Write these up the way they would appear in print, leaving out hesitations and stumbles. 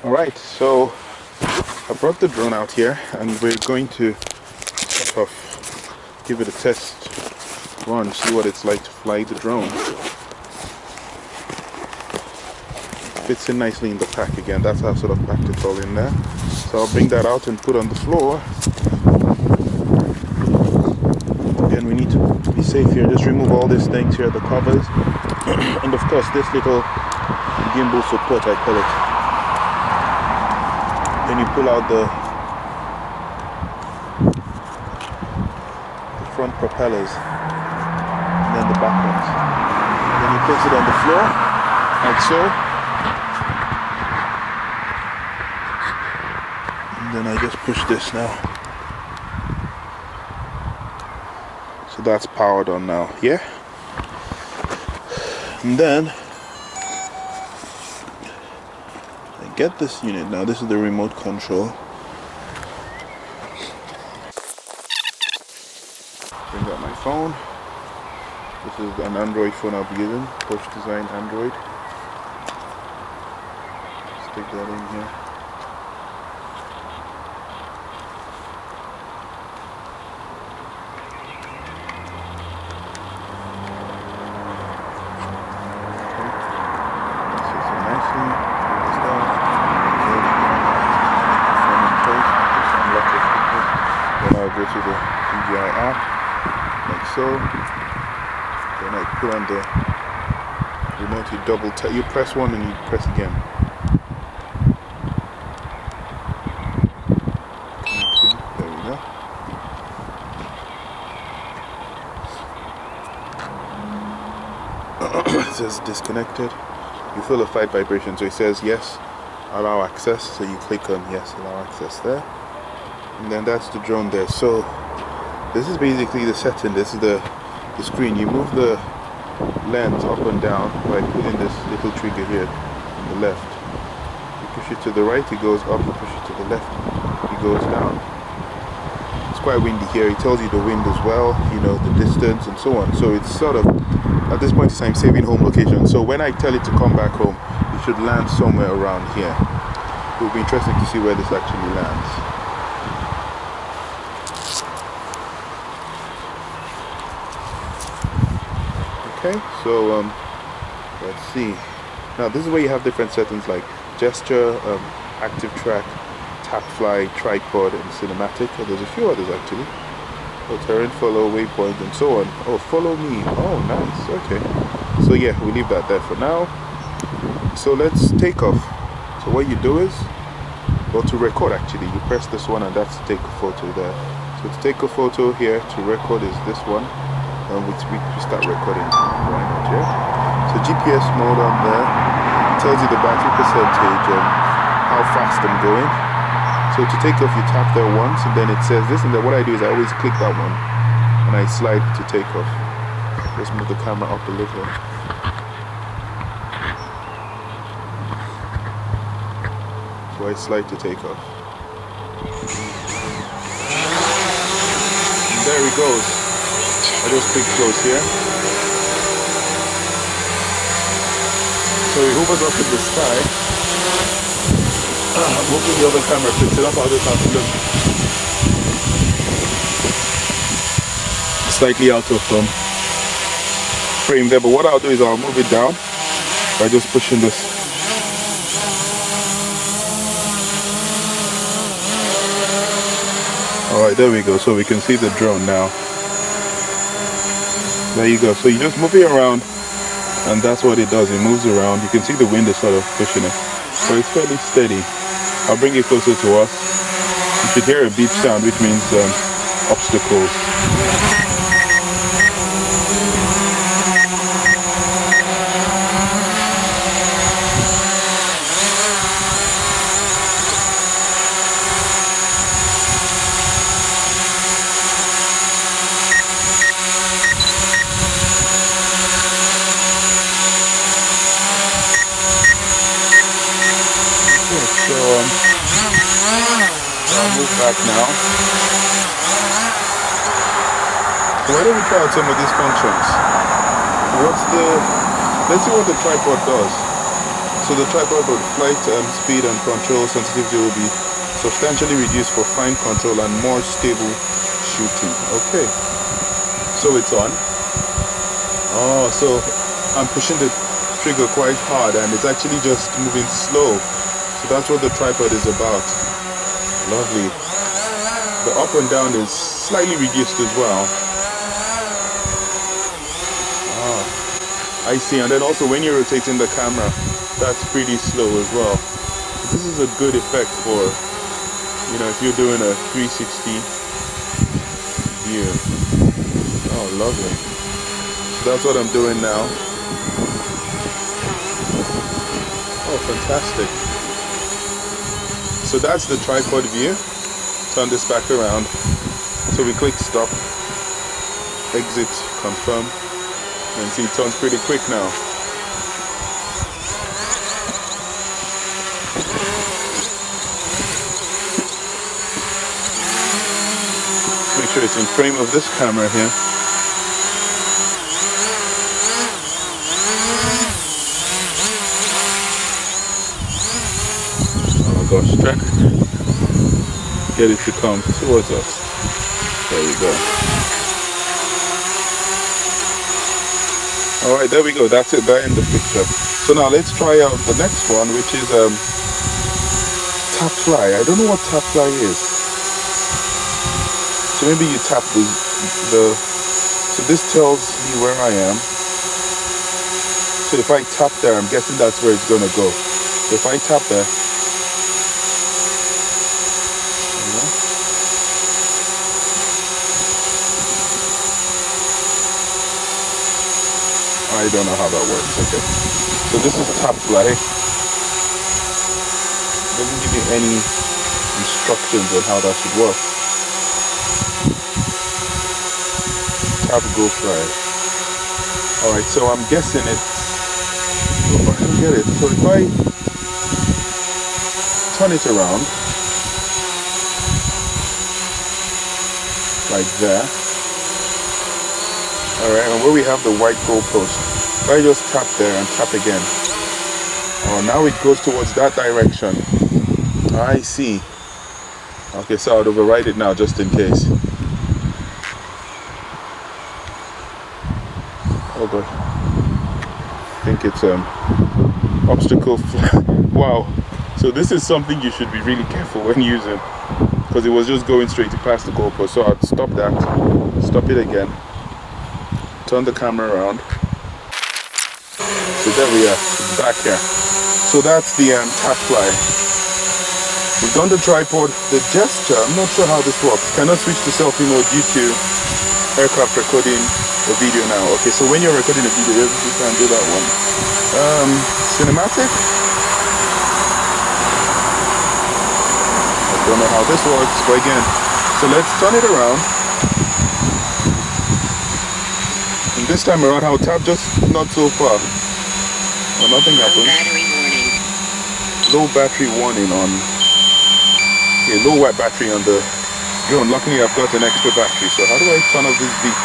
Alright, so I brought the drone out here and we're going to sort of give it a test run, see what it's like to fly the drone. Fits in nicely in the pack again, that's how I've sort of packed it all in there. So I'll bring that out and put on the floor. Again, we need to be safe here, just remove all these things here, the covers, and of course this little gimbal support I call it. Then you pull out the front propellers and then the back ones. And then you place it on the floor, like so. And then I just push this now. So that's powered on now, yeah? And then I get this unit now. This is the remote control. Bring out my phone. This is an Android phone I'll be using, Porsche Design Android. Stick that in here. Go to the DJI app, like so. Then I put on the remote, you double tap, you press one and you press again. There we go. It says disconnected. You feel a slight vibration, so it says yes, allow access. So you click on yes, allow access there. And then that's the drone there. So this is basically the setting. This is the screen. You move the lens up and down by pulling this little trigger here on the left. You push it to the right, it goes up. You push it to the left, it goes down. It's quite windy here. It tells you the wind as well, you know, the distance and so on. So it's sort of, at this point in time, saving home location. So when I tell it to come back home, it should land somewhere around here. It will be interesting to see where this actually lands. Okay, so let's see. Now this is where you have different settings like gesture, Activetrack, Tapfly, tripod, and cinematic. Oh, there's a few others actually. Oh, terrain follow, waypoint, and so on. Oh, follow me. Oh, nice. Okay. So yeah, we leave that there for now. So let's take off. So what you do is, well, to record actually, you press this one and that's to take a photo there. So to take a photo here, to record is this one. And we start recording. Why not, yeah? So GPS mode on there. It tells you the battery percentage and how fast I'm going. So to take off, you tap there once and then it says this, and then what I do is I always click that one and I slide to take off. Just move the camera up a little. So I slide to take off. And there it goes. I just click close here. So it hovers up in the sky. I'm hoping the other camera picks it up. I'll just have to look slightly out of frame there. But what I'll do is I'll move it down by just pushing this. Alright, there we go. So we can see the drone now. There you go. So you just move it around and that's what it does. It moves around. You can see the wind is sort of pushing it. So it's fairly steady. I'll bring it closer to us. You should hear a beep sound, which means obstacles. I'll move back now. So why don't we try out some of these functions? Let's see what the tripod does. So the tripod with flight speed and control sensitivity will be substantially reduced for fine control and more stable shooting. Okay, so it's on. Oh, so I'm pushing the trigger quite hard and it's actually just moving slow. So that's what the tripod is about. Lovely. The up and down is slightly reduced as well. I see, and then also when you're rotating the camera, that's pretty slow as well. This is a good effect for, you know, if you're doing a 360 view. Oh, lovely. So that's what I'm doing now. Oh, fantastic. So that's the tripod view. Turn this back around. So we click stop, exit, confirm. And see, it turns pretty quick now. Make sure it's in frame of this camera here. Oh my gosh, try get it to come towards us. There we go. Alright, there we go, that's it, that in the picture. So now let's try out the next one, which is Tapfly. I don't know what Tapfly is. So maybe you tap so this tells me where I am. So if I tap there, I'm guessing that's where it's gonna go. So if I tap there, I don't know how that works. Okay, so this is Tapfly. Doesn't give you any instructions on how that should work. Tap go fly. Alright, so I'm guessing it's, oh, I don't get it. So if I turn it around like that, alright, and where we have the white goalpost, if I just tap there and tap again, oh, now it goes towards that direction. I see. Okay, so I'll override it now just in case. Oh gosh, I think it's obstacle wow, so this is something you should be really careful when using, because it was just going straight past the goalpost. So I'll stop that, stop it again, turn the camera around. So there we are, it's back here. So that's the Tapfly. We've done the tripod. The gesture, I'm not sure how this works. Cannot switch to selfie mode due to aircraft recording a video now. Okay, so when you're recording a video, you can do that one. Cinematic. I don't know how this works, but again, so let's turn it around. And this time around, I'll tap just not so far. Oh, nothing happened. Battery warning. Low battery warning on. Yeah, low watt battery on the drone. Luckily, I've got an extra battery. So how do I turn off this beep?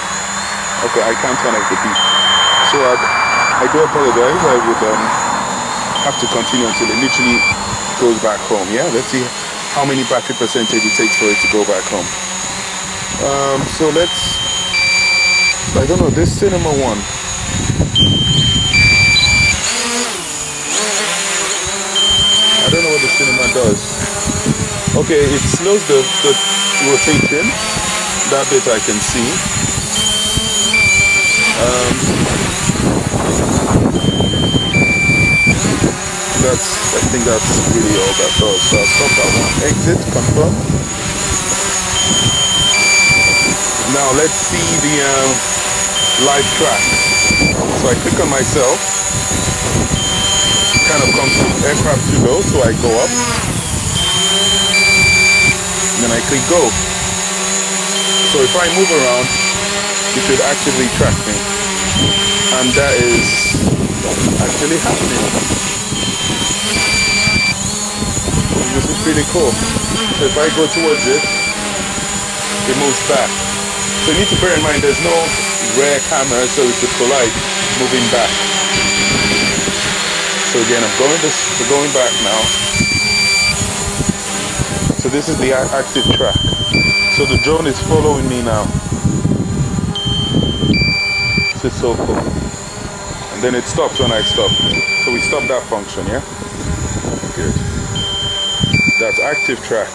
Okay, I can't turn off the beep. So I do apologize. I would have to continue until it literally goes back home. Yeah, let's see how many battery percentage it takes for it to go back home. So let's, I don't know, this cinema one. I don't know what the cinema does. Okay, it slows the rotation. That bit I can see. I think that's really all that does. So I'll stop that one. Exit, confirm. Now let's see the live track. So I click on myself. It kind of comes to aircraft too low, so I go up. And then I click go. So if I move around, it should actively track me. And that is actually happening. This is pretty cool. So if I go towards it, it moves back. So you need to bear in mind there's no rear camera, so it could collide moving back. So again, we're going back now. So this is the active track. So the drone is following me now. This is so cool. And then it stops when I stop. So we stop that function, yeah? Good. That's Activetrack.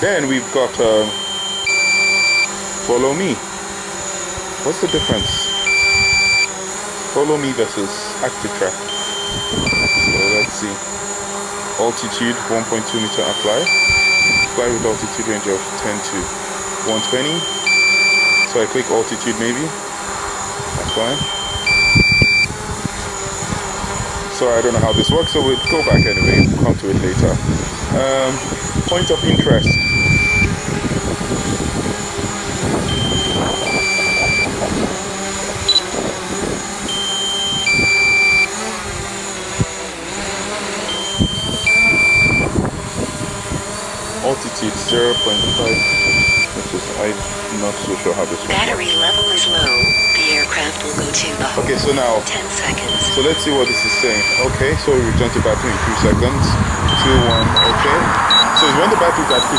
Then we've got follow me. What's the difference? Follow me versus Activetrack. So let's see. Altitude 1.2 meter apply. Fly with altitude range of 10 to 120. So I click altitude maybe. That's fine. So I don't know how this works, so we'll go back anyway. We'll come to it later. Point of interest. Altitude 0.5. I'm not so sure how this works. Battery level is low. The aircraft will go to the Okay, so now 10 seconds. So let's see what this is saying. Okay, so we return to battery in 3 seconds. 2, 1, okay. So when the battery is at 15%,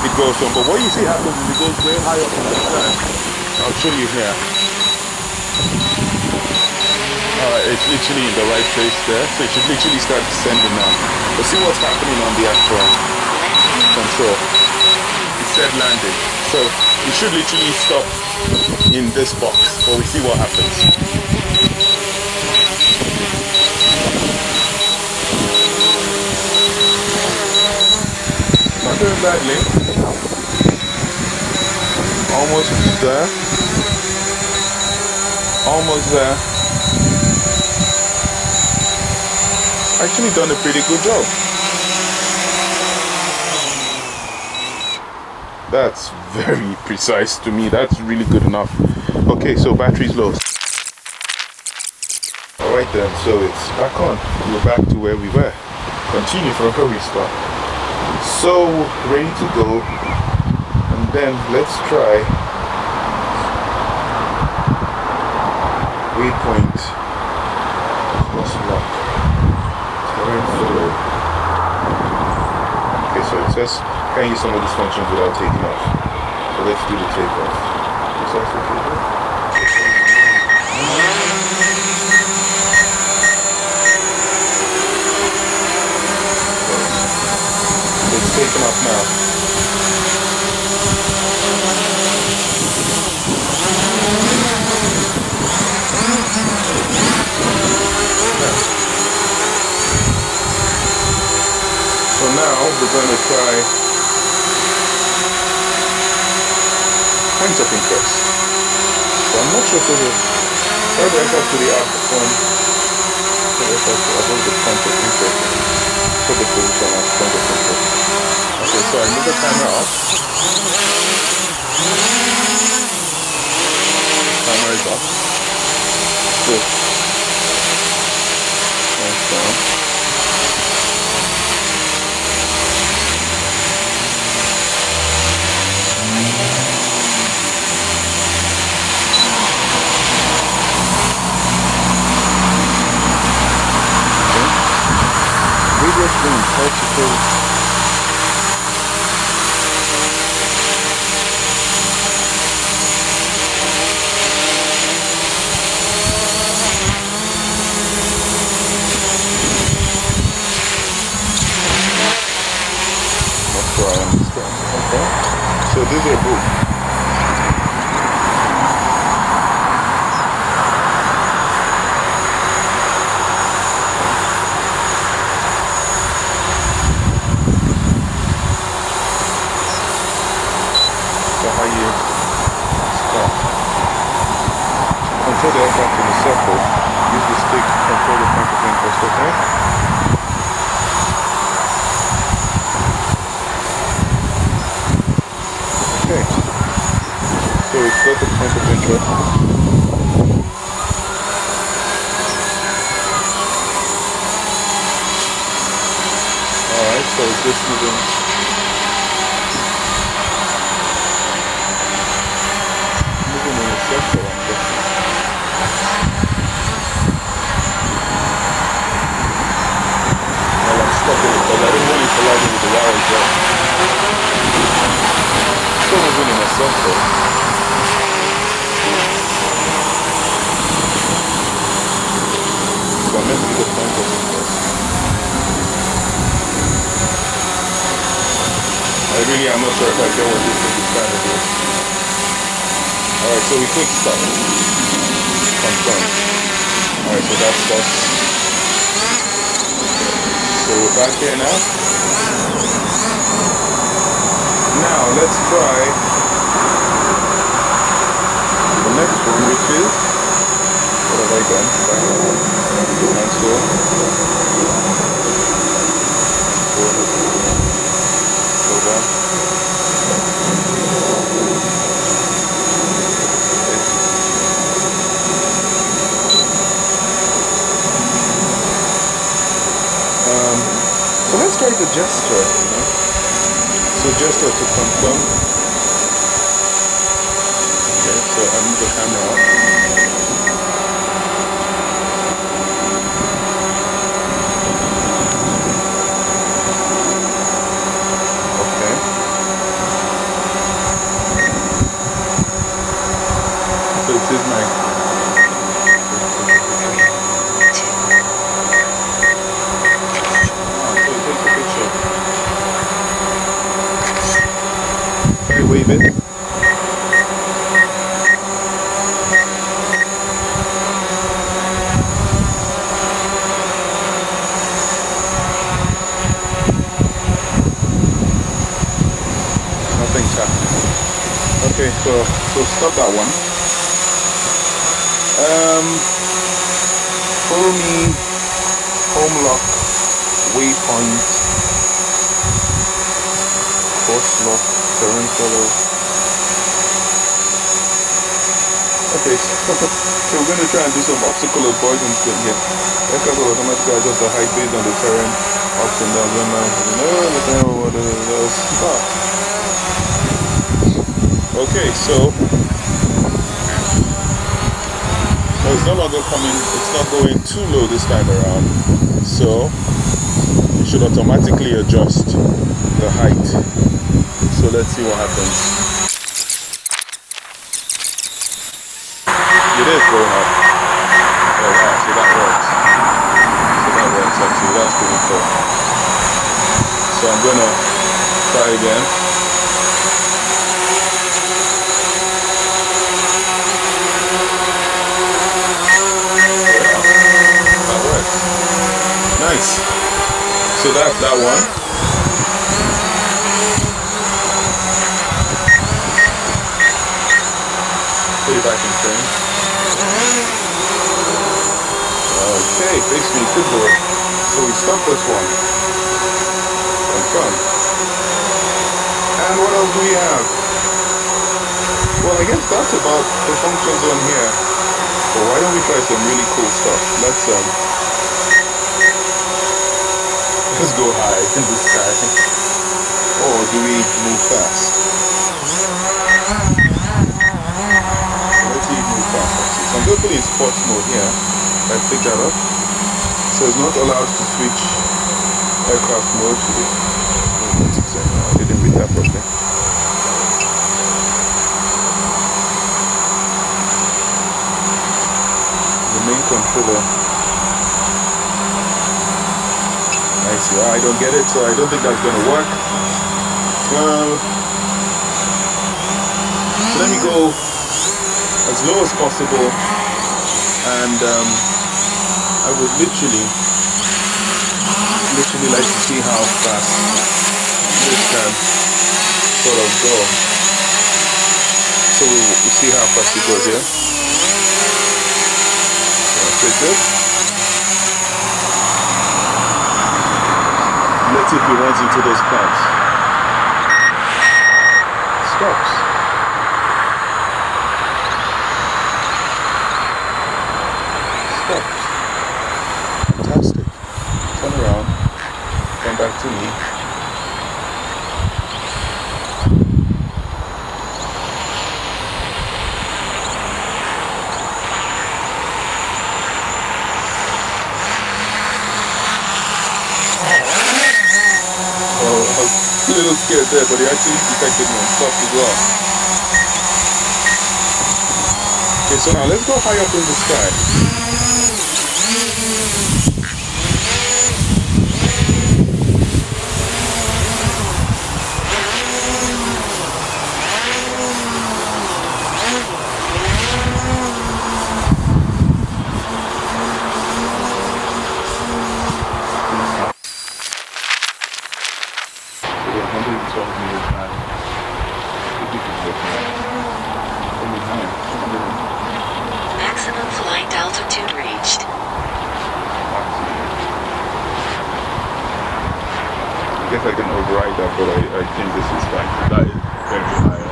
it goes on. But what you see happens is it goes way high up in the sky. I'll show you here. Alright, it's literally in the right place there. So it should literally start descending now. But see what's happening on the actual control. It said landing. So it should literally stop in this box. But we see what happens. Not doing badly. Almost there. Almost there. Actually done a pretty good job. That's very precise to me. That's really good enough. Okay, so battery's low. Alright then, so it's back on. We're back to where we were. Continue from where we start. So ready to go. And then let's try waypoint. What's lock? Terrain follow. Okay, so it says can use some of these functions without taking off. So let's do the takeoff. Is that okay? It's taken off now. So now we're going to try points of interest. So I'm not sure, so the third enter to the app on above the point of interest. Put the position as point of interest. Okay, so I move the camera up. Camera is up. Good. That's down. Radio stream, particle. That's where I understand. Okay. So these are both. Control the aircraft in a circle. Use the stick to control the point of interest, okay? Okay. So it's got the point of interest. Alright, so it's just moving. Moving in a circle, I'm guessing. plug it because I didn't want it colliding with the wire as well. Still was really messed up though. So I meant to do the pointer first. I really am not sure if I get what this thing is trying to do. Alright, so we click stop. Confirm. Alright, so that's stopped. So we're back here now. Now let's try the next one, which is, what have I done? Cancel. Go back. So let's try the gesture, you know. So gesture to confirm. Okay, so I move the camera up. Okay. So this is my wave it. Nothing's happening. Okay, so stop that one. Follow me, home lock, waypoint, course lock, terrain follow. Okay, so we're going to try and do some obstacle avoidance thing here. Aircraft will automatically adjust the height based on the terrain, ups and downs, and what is stop. Okay, so it's no longer coming, it's not going too low this time around, so it should automatically adjust the height. So let's see what happens. It is going up. Oh wow, so that works. So that works actually, that's pretty cool. So I'm gonna try again. Yeah, that works. Nice. So that's that one. Put it back in frame. Okay, face me, good boy. So we stop this one. Confirm. And what else do we have? Well, I guess that's about the functions on here. But why don't we try some really cool stuff? Let's go high in the sky. Or do we move fast? Let's see if we move fast. So I'm going to put it in sports mode here. I pick that up. So it's not allowed to switch aircraft mode. I didn't read that properly. The main controller. I see. I don't get it, so I don't think that's going to work. So let me go as low as possible, and I would literally like to see how fast this can sort of go. So we'll see how fast it goes here. That's it, good. Let's see if it runs into those clouds. Stops. Stops. Fantastic. Turn around. Come back to me. scared there, but it actually detected me and stopped as well. Okay, so now let's go high up in the sky. Maximum flight altitude reached. I guess I can override that, but I think this is fine. That is very high up.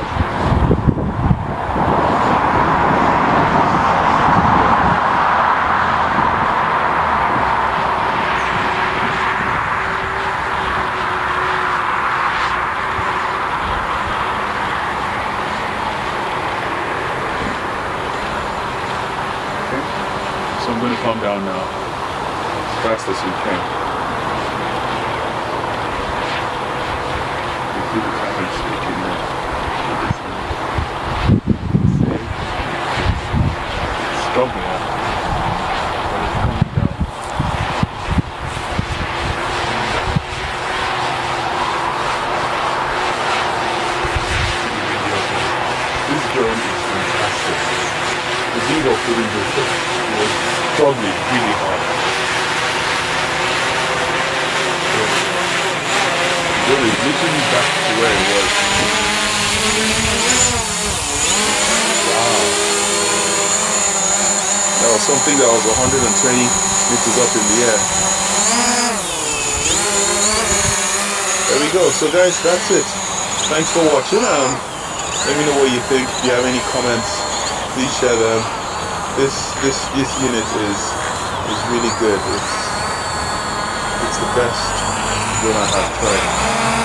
So I'm going to calm down now as fast as we can. You see the camera shaking there. It's struggling, but it's coming down. This drone is fantastic. The video footage was struggling really hard. So, it is literally back to where it was. Wow. That was something that was 120 meters up in the air. There we go. So guys, that's it. Thanks for watching. Let me know what you think. If you have any comments, please share them. This unit is really good. It's the best drone I have tried.